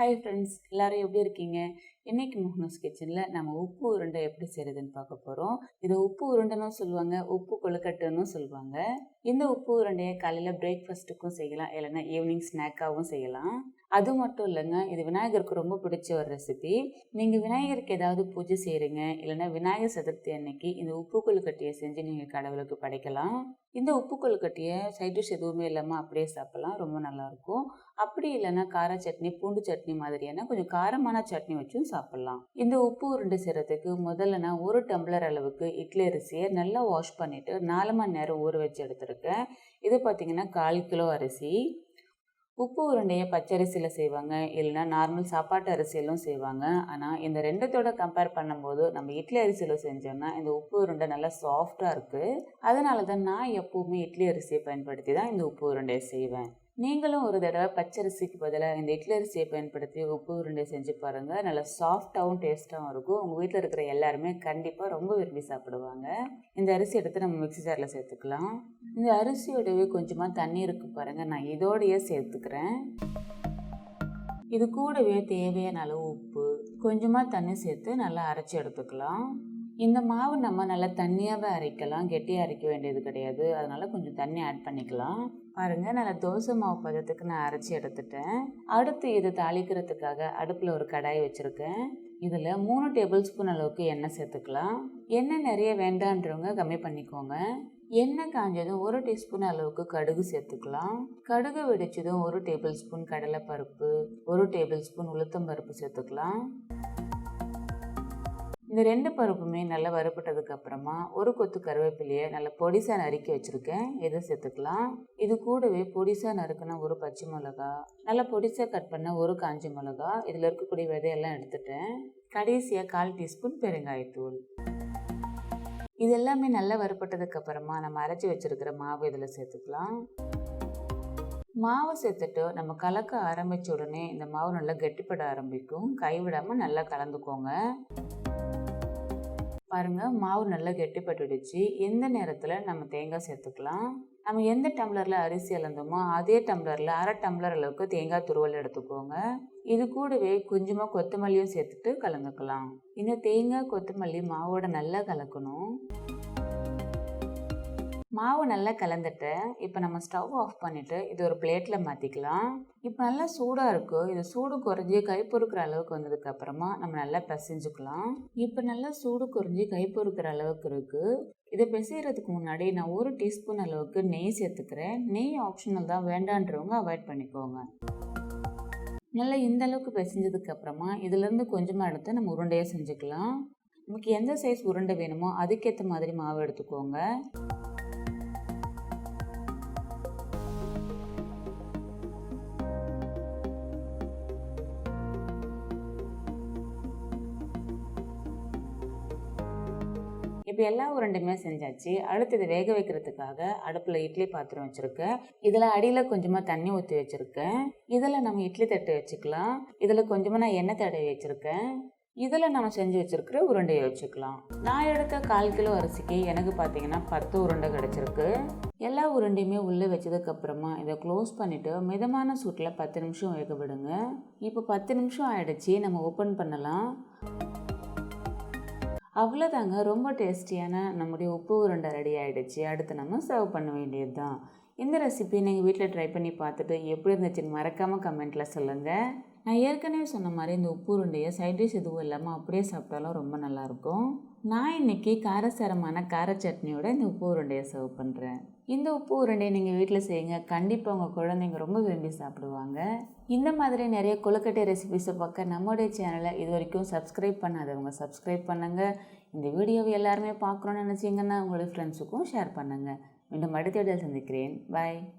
Hi friends, எல்லோரும் எப்படி இருக்கீங்க? இன்றைக்கி மோகனாஸ் கிச்சனில் நம்ம உப்பு உருண்டை எப்படி செய்கிறதுன்னு பார்க்க போகிறோம். இதை உப்பு உருண்டைன்னு சொல்லுவாங்க, உப்பு கொழுக்கட்டைன்னு சொல்லுவாங்க. இந்த உப்பு உருண்டையை காலையில் பிரேக்ஃபாஸ்ட்டுக்கும் செய்யலாம், இல்லைன்னா ஈவினிங் ஸ்நாக்காகவும் செய்யலாம். அது மட்டும் இல்லைங்க, இது விநாயகருக்கு ரொம்ப பிடிச்ச ஒரு ரெசிபி. நீங்கள் விநாயகருக்கு ஏதாவது பூஜை செய்கிறீங்க, இல்லைன்னா விநாயகர் சதுர்த்தி அன்னைக்கு இந்த உப்பு கொழுக்கட்டையை செஞ்சு நீங்கள் கடவுளுக்கு படைக்கலாம். இந்த உப்பு கொழுக்கட்டையை சைட் டிஷ் எதுவுமே இல்லாமல் அப்படியே சாப்பிட்லாம், ரொம்ப நல்லாயிருக்கும். அப்படி இல்லைன்னா கார சட்னி, பூண்டு சட்னி மாதிரியான கொஞ்சம் காரமான சட்னி வச்சும் சாப்பிட்லாம். இந்த உப்பு உருண்டை செய்கிறதுக்கு முதல்ல நான் 1 டம்ளர் அளவுக்கு இட்லி அரிசியை நல்லா வாஷ் பண்ணிவிட்டு 4 மணி நேரம் ஊற வச்சு எடுத்துருக்கேன். இது பார்த்திங்கன்னா 1/4 கிலோ அரிசி. உப்பு உருண்டையை பச்சரிசியில் செய்வாங்க, இல்லைன்னா நார்மல் சாப்பாட்டு அரிசியிலும் செய்வாங்க. ஆனால் இந்த ரெண்டுத்தோட கம்பேர் பண்ணும்போது நம்ம இட்லி அரிசியில் செஞ்சோம்னா இந்த உப்பு உருண்டை நல்லா சாஃப்டாக இருக்குது. அதனால தான் நான் எப்போவுமே இட்லி அரிசியை பயன்படுத்தி தான் இந்த உப்பு உருண்டையை செய்வேன். நீங்களும் ஒரு தடவை பச்சரிசிக்கு பதிலாக இந்த இட்லி அரிசியை பயன்படுத்தி உப்பு உருண்டை செஞ்சு பாருங்கள். நல்லா சாஃப்டாகவும் டேஸ்ட்டாகவும் இருக்கும். உங்கள் வீட்டில் இருக்கிற எல்லாருமே கண்டிப்பாக ரொம்ப விரும்பி சாப்பிடுவாங்க. இந்த அரிசி எடுத்து நம்ம மிக்ஸி ஜாரில் சேர்த்துக்கலாம். இந்த அரிசியோடவே கொஞ்சமாக தண்ணி இருக்கு பாருங்கள், நான் இதோடையே சேர்த்துக்கிறேன். இது கூடவே தேவையான அளவு உப்பு, கொஞ்சமாக தண்ணி சேர்த்து நல்லா அரைச்சி எடுத்துக்கலாம். இந்த மாவு நம்ம நல்லா தண்ணியாகவே அரைக்கலாம், கெட்டியாக அரைக்க வேண்டியது கிடையாது. அதனால் கொஞ்சம் தண்ணி ஆட் பண்ணிக்கலாம். பாருங்கள், நல்லா தோசை மாவு பதத்துக்கு நான் அரைச்சி எடுத்துட்டேன். அடுத்து இதை தாளிக்கிறதுக்காக அடுப்பில் ஒரு கடாய் வச்சுருக்கேன். இதில் 3 டேபிள் ஸ்பூன் அளவுக்கு எண்ணெய் சேர்த்துக்கலாம். எண்ணெய் நிறைய வேண்டான்றவங்க கம்மி பண்ணிக்கோங்க. எண்ணெய் காஞ்சதும் 1 டீஸ்பூன் அளவுக்கு கடுகு சேர்த்துக்கலாம். கடுகு வெடிச்சதும் 1 டேபிள் ஸ்பூன் கடலைப்பருப்பு, 1 டேபிள் ஸ்பூன் உளுத்தம்பருப்பு சேர்த்துக்கலாம். இந்த 2 பருப்புமே நல்லா வறுபட்டதுக்கு அப்புறமா 1 கொத்து கருவேப்பிலையை நல்லா பொடிசா நறுக்கி வச்சுருக்கேன், இதை சேர்த்துக்கலாம். இது கூடவே பொடிசா நறுக்கின 1 பச்சை மிளகா, நல்லா பொடிசா கட் பண்ண 1 காஞ்ச மிளகா, இதில் இருக்கக்கூடிய விதையெல்லாம் எடுத்துட்டேன். கடைசியாக 1/4 டீஸ்பூன் பெருங்காயத்தூள். இது எல்லாமே நல்லா வறுபட்டதுக்கு அப்புறமா நம்ம அரைச்சி வச்சிருக்கிற மாவு இதில் சேர்த்துக்கலாம். மாவு சேர்த்துட்டு நம்ம கலக்க ஆரம்பித்த உடனே இந்த மாவு நல்லா கெட்டிப்பட ஆரம்பிக்கும். கைவிடாமல் நல்லா கலந்துக்கோங்க. பாருங்கள், மாவு நல்லா கெட்டிப்பட்டுடுச்சு. எந்த நேரத்தில் நம்ம தேங்காய் சேர்த்துக்கலாம். நம்ம எந்த டம்ளரில் அரிசி அளந்தோமோ அதே டம்ளரில் 1/2 டம்ளர் அளவுக்கு தேங்காய் துருவல் எடுத்துக்கோங்க. இது கூடவே கொஞ்சமாக கொத்தமல்லியும் சேர்த்துட்டு கலந்துக்கலாம். இந்த தேங்காய் கொத்தமல்லி மாவோட நல்லா கலக்கணும். மாவு நல்லா கலந்துட்டேன். இப்போ நம்ம ஸ்டவ் ஆஃப் பண்ணிவிட்டு இது ஒரு பிளேட்டில் மாற்றிக்கலாம். இப்போ நல்லா சூடாக இருக்குது. இது சூடு குறைஞ்சி கை பொறுக்கிற அளவுக்கு வந்ததுக்கப்புறமா நம்ம நல்லா பிசைஞ்சுக்கலாம். இப்போ நல்லா சூடு குறைஞ்சி கை பொறுக்கிற அளவுக்கு இருக்குது. இதை பிசைகிறதுக்கு முன்னாடி நான் 1 டீஸ்பூன் அளவுக்கு நெய் சேர்த்துக்கிறேன். நெய் ஆப்ஷனல் தான், வேண்டான்றவங்க அவாய்ட் பண்ணிக்கோங்க. நல்லா இந்த அளவுக்கு பிசைஞ்சதுக்கு அப்புறமா இதுலேருந்து கொஞ்சமாக எடுத்து நம்ம உருண்டையாக செஞ்சுக்கலாம். நமக்கு எந்த சைஸ் உருண்டை வேணுமோ அதுக்கேற்ற மாதிரி மாவு எடுத்துக்கோங்க. இப்போ எல்லா உருண்டையுமே செஞ்சாச்சு. அடுத்து இதை வேக வைக்கிறதுக்காக அடுப்பில் இட்லி பாத்திரம் வச்சுருக்கேன். இதில் அடியில் கொஞ்சமாக தண்ணி ஊற்றி வச்சுருக்கேன். இதில் நம்ம இட்லி தட்டு வச்சுக்கலாம். இதில் கொஞ்சமாக நான் எண்ணெய் தடவி வச்சுருக்கேன். இதில் நம்ம செஞ்சு வச்சுருக்கிற உருண்டையை வச்சுக்கலாம். நான் எடுத்த 1/4 கிலோ அரிசிக்கு எனக்கு பார்த்தீங்கன்னா 10 உருண்டை கிடச்சிருக்கு. எல்லா உருண்டையுமே உள்ளே வச்சதுக்கப்புறமா இதை க்ளோஸ் பண்ணிவிட்டு மிதமான சூட்டில் 10 நிமிஷம் வேக விடுங்க. இப்போ 10 நிமிஷம் ஆகிடுச்சி, நம்ம ஓப்பன் பண்ணலாம். அவ்வளோதாங்க, ரொம்ப டேஸ்டியான நம்முடைய உப்பு உருண்டை ரெடி ஆகிடுச்சு. அடுத்து நம்ம சர்வ் பண்ண வேண்டியது தான். இந்த ரெசிபி நீங்கள் வீட்டில் ட்ரை பண்ணி பார்த்துட்டு எப்படி இருந்துச்சுன்னு மறக்காமல் கமெண்ட்டில் சொல்லுங்கள். நான் ஏற்கனவே சொன்ன மாதிரி இந்த உப்பு உருண்டையை சைட் டிஷ் எதுவும் இல்லாமல் அப்படியே சாப்பிட்டாலும் ரொம்ப நல்லாயிருக்கும். நான் இன்றைக்கி காரசாரமான கார சட்னியோட இந்த உப்பு உருண்டையை சர்வ் பண்ணுறேன். இந்த உப்பு உருண்டையை நீங்கள் வீட்டில் செய்யுங்க, கண்டிப்பாக உங்கள் குழந்தைங்க ரொம்ப விரும்பி சாப்பிடுவாங்க. இந்த மாதிரி நிறைய கொழுக்கட்டை ரெசிபிஸை பார்க்க நம்மளுடைய சேனலை இது வரைக்கும் சப்ஸ்கிரைப் பண்ணாதவங்க சப்ஸ்கிரைப் பண்ணுங்கள். இந்த வீடியோவை எல்லாருமே பார்க்கணுன்னு நினச்சிங்கன்னா உங்களுடைய ஃப்ரெண்ட்ஸுக்கும் ஷேர் பண்ணுங்கள். மீண்டும் அடுத்த வீடியோவில் சந்திக்கிறேன். பாய்.